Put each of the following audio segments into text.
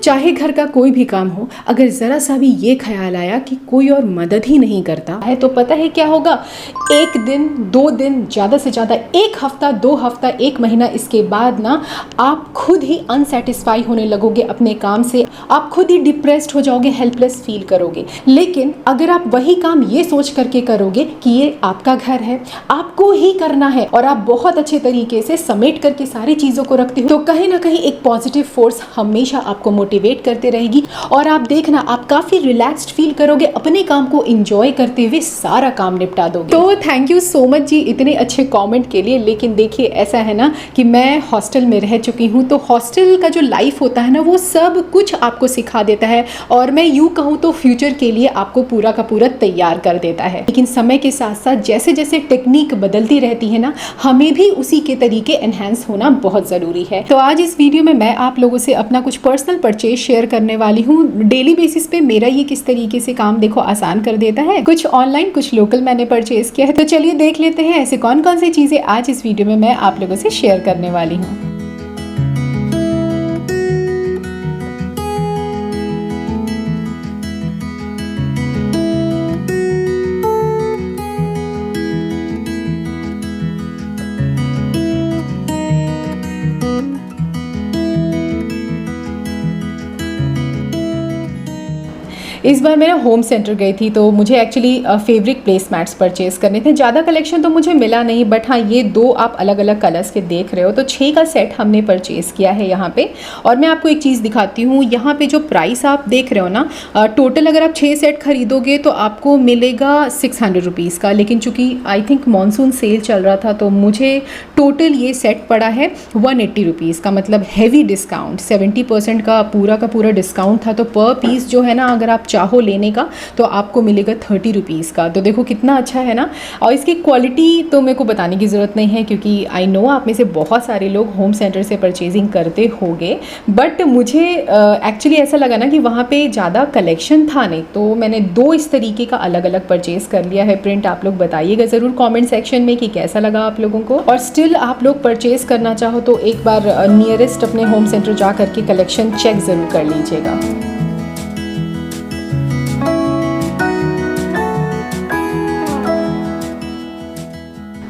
चाहे घर का कोई भी काम हो, अगर ज़रा सा भी ये ख्याल आया कि कोई और मदद ही नहीं करता है तो पता है क्या होगा? 1 दिन 2 दिन, ज़्यादा से ज़्यादा 1 हफ्ता 2 हफ्ता 1 महीना, इसके बाद ना आप खुद ही अनसेटिस्फाई होने लगोगे अपने काम से, आप खुद ही डिप्रेस्ड हो जाओगे, हेल्पलेस फील करोगे। लेकिन अगर आप वही काम ये सोच करके करोगे कि ये आपका घर है, आपको ही करना है और आप बहुत अच्छे तरीके से समेट करके सारी चीज़ों को रखते हो, तो कहीं ना कहीं एक पॉजिटिव फोर्स हमेशा आपको मोटिवेट करते रहेगी और आप देखना आप काफ़ी रिलैक्स्ड फील करोगे, अपने काम को इंजॉय करते हुए सारा काम निपटा दोगे। तो थैंक यू सो मच जी इतने अच्छे कमेंट के लिए। लेकिन देखिए ऐसा है ना कि मैं हॉस्टल में रह चुकी हूँ, तो हॉस्टल का जो लाइफ होता है ना वो सब कुछ आपको सिखा देता है और मैं यूँ कहूँ तो फ्यूचर के लिए आपको पूरा का पूरा तैयार कर देता है। लेकिन समय के साथ साथ जैसे जैसे टेक्निक बदलती रहती है ना, हमें भी उसी के तरीके एनहांस होना बहुत ज़रूरी है। तो आज इस वीडियो में मैं आप लोगों से अपना कुछ पर्सनल परचेज शेयर करने वाली हूँ। डेली बेसिस पे मेरा ये किस तरीके से काम देखो आसान कर देता है। कुछ ऑनलाइन कुछ लोकल मैंने परचेज किया है, तो चलिए देख लेते हैं ऐसे कौन कौन सी चीज़ें आज इस वीडियो में मैं आप लोगों से शेयर करने वाली हूँ। इस बार मैं होम सेंटर गई थी, तो मुझे actually fabric place mats purchase करने थे। ज़्यादा कलेक्शन तो मुझे मिला नहीं, बट हाँ ये 2 आप अलग अलग कलर्स के देख रहे हो, तो 6 का सेट हमने परचेज़ किया है यहाँ पे। और मैं आपको एक चीज़ दिखाती हूँ, यहाँ पे जो प्राइस आप देख रहे हो ना, टोटल अगर आप 6 सेट खरीदोगे तो आपको मिलेगा 600 रुपीज़ का। लेकिन चूँकि आई थिंक मानसून सेल चल रहा था, तो मुझे टोटल ये सेट पड़ा है 180 रुपीज़ का, मतलब हैवी डिस्काउंट, 70% का पूरा डिस्काउंट था। तो पर पीस जो है ना, अगर आप चाहो लेने का तो आपको मिलेगा 30 रुपीज़ का। तो देखो कितना अच्छा है ना। और इसकी क्वालिटी तो मेरे को बताने की ज़रूरत नहीं है, क्योंकि आई नो आप में से बहुत सारे लोग होम सेंटर से परचेजिंग करते होंगे, बट मुझे एक्चुअली ऐसा लगा ना कि वहाँ पे ज़्यादा कलेक्शन था नहीं, तो मैंने 2 इस तरीके का अलग अलग परचेज़ कर लिया है। प्रिंट आप लोग बताइएगा ज़रूर कॉमेंट सेक्शन में कि कैसा लगा आप लोगों को। और स्टिल आप लोग परचेज़ करना चाहो तो एक बार नियरेस्ट अपने होम सेंटर जा करके कलेक्शन चेक ज़रूर कर लीजिएगा।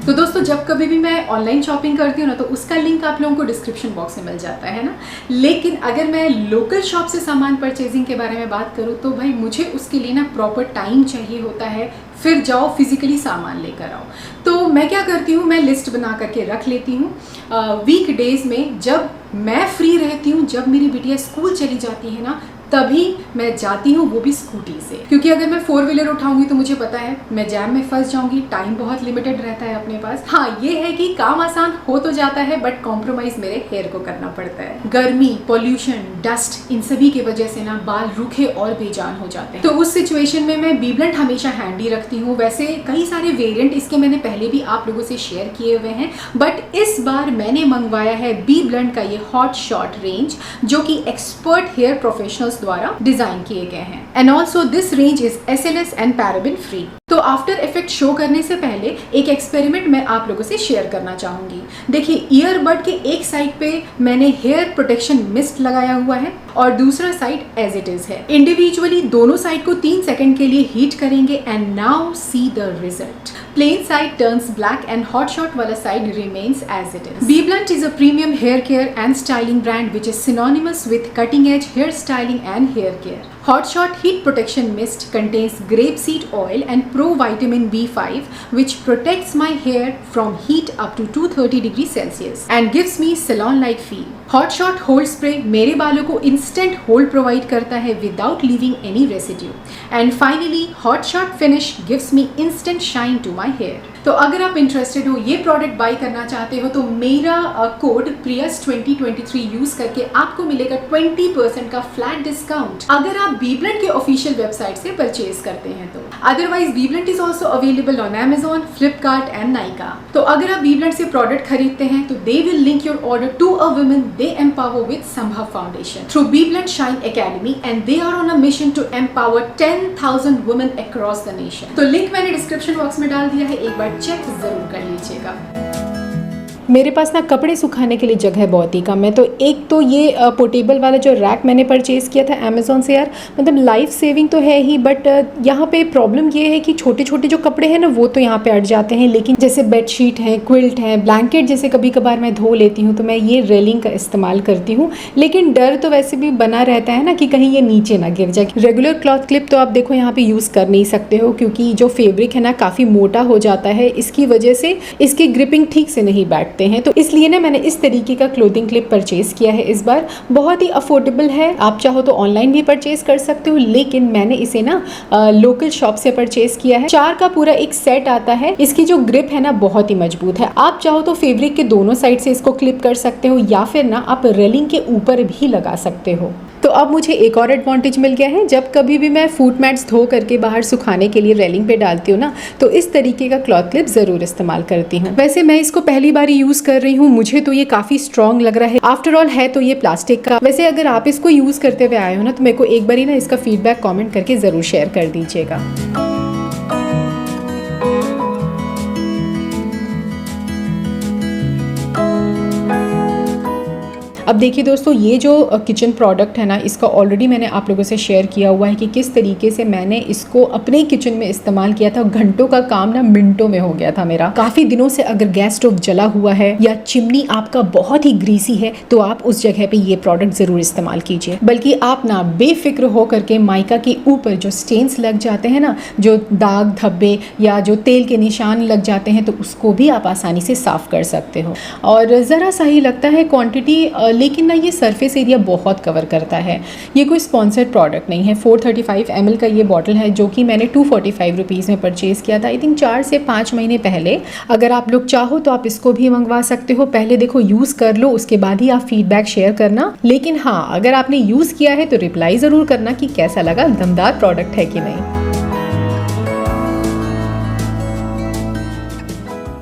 तो दोस्तों जब कभी भी मैं ऑनलाइन शॉपिंग करती हूँ ना, तो उसका लिंक आप लोगों को डिस्क्रिप्शन बॉक्स में मिल जाता है ना। लेकिन अगर मैं लोकल शॉप से सामान परचेजिंग के बारे में बात करूँ तो भाई मुझे उसके लिए ना प्रॉपर टाइम चाहिए होता है, फिर जाओ फिजिकली सामान लेकर आओ। तो मैं क्या करती हूँ, मैं लिस्ट बना करके रख लेती हूँ। वीक डेज में जब मैं फ्री रहती हूँ, जब मेरी बिटिया स्कूल चली जाती है ना, तभी मैं जाती हूँ, वो भी स्कूटी से। क्योंकि अगर मैं 4 व्हीलर उठाऊंगी तो मुझे पता है मैं जैम में फंस जाऊंगी, टाइम बहुत लिमिटेड रहता है अपने पास। हाँ ये है कि काम आसान हो तो जाता है, बट कॉम्प्रोमाइज मेरे हेयर को करना पड़ता है। गर्मी, पॉल्यूशन, डस्ट, इन सभी की वजह से ना बाल रूखे और बेजान हो जाते हैं। तो उस सिचुएशन में मैं बी ब्लंट हमेशा हैंडी रखती हूँ। वैसे कई सारे वेरिएंट इसके मैंने पहले भी आप लोगों से शेयर किए हुए हैं, बट इस बार मैंने मंगवाया है बी ब्लंट का ये हॉट शॉट रेंज, जो कि एक्सपर्ट हेयर प्रोफेशनल्स द्वारा डिजाइन किए गए हैं। And also this range is SLS and paraben free. तो आफ्टर इफेक्ट शो करने से पहले एक एक्सपेरिमेंट मैं आप लोगों से शेयर करना चाहूंगी। देखिए ईयरबड के एक साइड पे मैंने हेयर प्रोटेक्शन मिस्ट लगाया हुआ है और दूसरा साइड एज इट इज है। इंडिविजुअली दोनों साइड को 3 सेकंड के लिए हीट करेंगे and now see the result. Plain side turns black and hot shot वाला side remains as it is. B Blunt is a premium hair care and styling brand which is synonymous with cutting edge hair styling and hair care. Hot Shot Heat Protection Mist contains grapeseed oil and provitamin B5, which protects my hair from heat up to 230 degrees Celsius and gives me salon-like feel. Hot Shot Hold Spray मेरे बालों को instant hold provide करता है without leaving any residue. And finally, Hot Shot Finish gives me instant shine to my hair. तो अगर आप interested हो, ये प्रोडक्ट बाई करना चाहते हो, तो मेरा कोड प्रियस 2023 यूज करके आपको मिलेगा 20% का फ्लैट डिस्काउंट अगर आप बी ब्लंट के ऑफिशियल वेबसाइट से परचेज करते हैं तो। Otherwise B Blunt is also available on Amazon, Flipkart and Nykaa. तो अगर आप बी ब्लंट से प्रोडक्ट खरीदते हैं तो they will link your order to a woman they empower with Sambhav Foundation through B Blunt Shine Academy and they are on a mission to empower 10,000 women across the nation. तो link मैंने description box में डाल दिया है, एक बार check जरूर कर लीजिएगा। मेरे पास ना कपड़े सुखाने के लिए जगह बहुत ही कम है, तो एक तो ये पोर्टेबल वाला जो रैक मैंने परचेज़ किया था अमेज़ोन से यार, मतलब लाइफ सेविंग तो है ही, बट यहाँ पे प्रॉब्लम ये है कि छोटे छोटे जो कपड़े हैं ना वो तो यहाँ पे अट जाते हैं, लेकिन जैसे बेडशीट है, क्विल्ट है, ब्लैंकेट जैसे कभी कभार मैं धो लेती हूँ तो मैं ये रेलिंग का इस्तेमाल करती हूँ। लेकिन डर तो वैसे भी बना रहता है ना कि कहीं ये नीचे ना गिर जाए। रेगुलर क्लॉथ क्लिप तो आप देखो यहाँ पे यूज़ कर नहीं सकते हो, क्योंकि जो फैब्रिक है ना काफ़ी मोटा हो जाता है, इसकी वजह से इसकी ग्रिपिंग ठीक से नहीं बैठते हैं। तो इसलिए ना मैंने इस तरीके का क्लोथिंग क्लिप परचेज़ किया है इस बार। बहुत ही अफोर्डेबल है, आप चाहो तो ऑनलाइन भी परचेज़ कर सकते हो, लेकिन मैंने इसे ना लोकल शॉप से परचेज़ किया है। 4 का पूरा एक सेट आता है। इसकी जो ग्रिप है ना बहुत ही मजबूत है। आप चाहो तो फैब्रिक के दोनों साइड से इसको क्लिप कर सकते हो, या फिर ना आप रेलिंग के ऊपर भी लगा सकते हो। तो अब मुझे एक और एडवांटेज मिल गया है, जब कभी भी मैं फूट मैट्स धो करके बाहर सुखाने के लिए रेलिंग पे डालती हूँ ना, तो इस तरीके का क्लॉथ क्लिप ज़रूर इस्तेमाल करती हूँ। वैसे मैं इसको पहली बार यूज़ कर रही हूँ, मुझे तो ये काफ़ी स्ट्रॉन्ग लग रहा है। आफ्टर ऑल है तो ये प्लास्टिक का। वैसे अगर आप इसको यूज़ करते हुए आए हो ना, तो मेरे को एक बार ही ना इसका फीडबैक कॉमेंट करके ज़रूर शेयर कर दीजिएगा। अब देखिए दोस्तों, ये जो किचन प्रोडक्ट है ना, इसका ऑलरेडी मैंने आप लोगों से शेयर किया हुआ है कि किस तरीके से मैंने इसको अपने किचन में इस्तेमाल किया था। घंटों का काम ना मिनटों में हो गया था मेरा। काफ़ी दिनों से अगर गैस स्टोव जला हुआ है या चिमनी आपका बहुत ही ग्रीसी है, तो आप उस जगह पे ये प्रोडक्ट ज़रूर इस्तेमाल कीजिए। बल्कि आप ना बेफिक्र हो करके माइका के ऊपर जो स्टेन्स लग जाते हैं ना, जो दाग धब्बे या जो तेल के निशान लग जाते हैं, तो उसको भी आप आसानी से साफ़ कर सकते हो। और ज़रा सा ही लगता है क्वान्टिटी, लेकिन ना ये सरफेस एरिया बहुत कवर करता है। ये कोई स्पॉन्सर्ड प्रोडक्ट नहीं है। 435 ml का ये बॉटल है, जो कि मैंने 245 रुपीज़ में परचेज़ किया था, आई थिंक 4 से 5 महीने पहले। अगर आप लोग चाहो तो आप इसको भी मंगवा सकते हो। पहले देखो यूज़ कर लो, उसके बाद ही आप फीडबैक शेयर करना। लेकिन हाँ, अगर आपने यूज़ किया है तो रिप्लाई ज़रूर करना कि कैसा लगा, दमदार प्रोडक्ट है कि नहीं।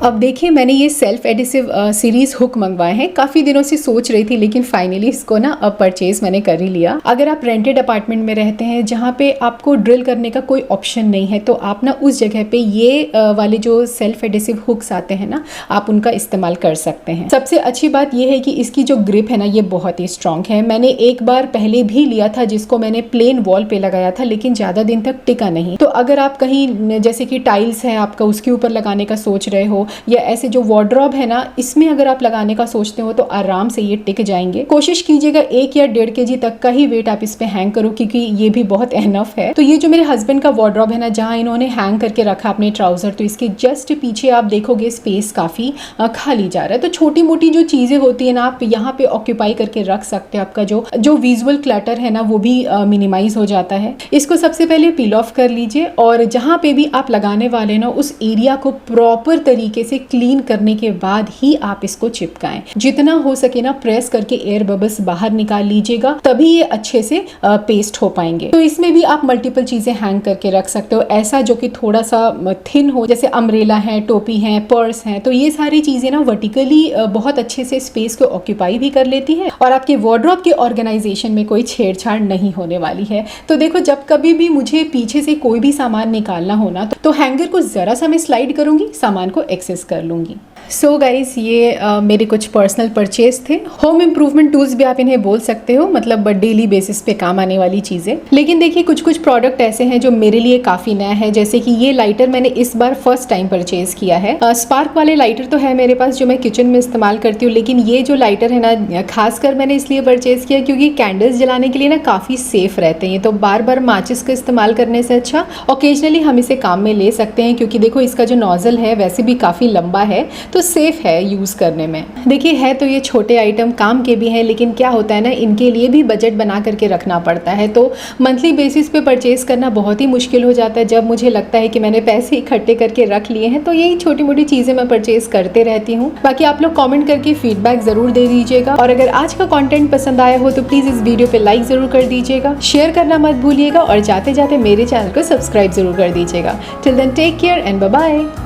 अब देखिए, मैंने ये सेल्फ एडिसिव सीरीज़ हुक मंगवाए हैं। काफ़ी दिनों से सोच रही थी, लेकिन फाइनली इसको ना अब परचेज़ मैंने कर ही लिया। अगर आप रेंटेड अपार्टमेंट में रहते हैं जहाँ पे आपको ड्रिल करने का कोई ऑप्शन नहीं है, तो आप ना उस जगह पे ये वाले जो सेल्फ एडिसिव हुक्स आते हैं ना, आप उनका इस्तेमाल कर सकते हैं। सबसे अच्छी बात ये है कि इसकी जो ग्रिप है ना, ये बहुत ही स्ट्रॉन्ग है। मैंने एक बार पहले भी लिया था, जिसको मैंने प्लेन वॉल पे लगाया था, लेकिन ज़्यादा दिन तक टिका नहीं। तो अगर आप कहीं जैसे कि टाइल्स है आपका, उसके ऊपर लगाने का सोच रहे हो, या ऐसे जो वार्डरोब है ना, इसमें अगर आप लगाने का सोचते हो, तो आराम से ये टिक जाएंगे। कोशिश कीजिएगा 1 या 1.5 kg तक का ही वेट आप इस पे हैंग करो, क्योंकि ये भी बहुत एनफ है। तो ये जो मेरे हस्बैंड का वार्डरोब है ना, जहाँ इन्होंने हैंग करके रखा अपने ट्राउजर, तो इसके जस्ट पीछे आप देखोगे स्पेस काफ़ी खाली जा रहा है। तो छोटी मोटी जो चीज़ें होती है ना, आप यहाँ पे ऑक्यूपाई करके रख सकते हो। आपका जो विजुअल क्लटर है ना, वो भी मिनिमाइज हो जाता है। इसको सबसे पहले पील ऑफ कर लीजिए, और जहाँ पे भी आप लगाने वाले ना, उस एरिया को प्रॉपर तरीके से क्लीन करने के बाद ही आप इसको चिपकाएं। जितना हो सके ना प्रेस करके एयर बबल्स बाहर निकाल लीजिएगा, तभी ये अच्छे से पेस्ट हो पाएंगे। तो इसमें भी आप मल्टीपल चीजें हैंग करके रख सकते हो, ऐसा जो कि थोड़ा सा थिन हो, जैसे अम्ब्रेला है, टोपी है, पर्स है। तो ये सारी चीजें ना वर्टिकली बहुत अच्छे से स्पेस को ऑक्यूपाई भी कर लेती है, और आपके वार्डरोब के ऑर्गेनाइजेशन में कोई छेड़छाड़ नहीं होने वाली है। तो देखो, जब कभी भी मुझे पीछे से कोई भी सामान निकालना हो ना, तो हैंगर को जरा सा मैं स्लाइड करूंगी, सामान को एक्सेस कर लूंगी। सो गाइस, ये मेरे कुछ पर्सनल परचेज थे। होम इम्प्रूवमेंट टूल्स भी आप इन्हें बोल सकते हो, मतलब डेली बेसिस पे काम आने वाली चीज़ें। लेकिन देखिए, कुछ कुछ प्रोडक्ट ऐसे हैं जो मेरे लिए काफ़ी नया है। जैसे कि ये लाइटर मैंने इस बार फर्स्ट टाइम परचेज किया है। स्पार्क वाले लाइटर तो है मेरे पास, जो मैं किचन में इस्तेमाल करती हूँ, लेकिन ये जो लाइटर है ना, खासकर मैंने इसलिए परचेज किया क्योंकि कैंडल्स जलाने के लिए ना काफ़ी सेफ रहते हैं। तो बार बार माचिस का इस्तेमाल करने से अच्छा ओकेजनली हम इसे काम में ले सकते हैं, क्योंकि देखो इसका जो नोजल है वैसे भी काफ़ी लंबा है, तो सेफ है यूज़ करने में। देखिए, है तो ये छोटे आइटम काम के भी हैं, लेकिन क्या होता है ना, इनके लिए भी बजट बना करके रखना पड़ता है। तो मंथली बेसिस पे परचेज करना बहुत ही मुश्किल हो जाता है। जब मुझे लगता है कि मैंने पैसे इकट्ठे करके रख लिए हैं, तो यही छोटी मोटी चीज़ें मैं परचेज करते रहती हूँ। बाकी आप लोग कॉमेंट करके फीडबैक ज़रूर दे दीजिएगा, और अगर आज का कॉन्टेंट पसंद आया हो तो प्लीज़ इस वीडियो पर लाइक ज़रूर कर दीजिएगा, शेयर करना मत भूलिएगा, और जाते जाते मेरे चैनल को सब्सक्राइब ज़रूर कर दीजिएगा। Till then, take care and bye bye.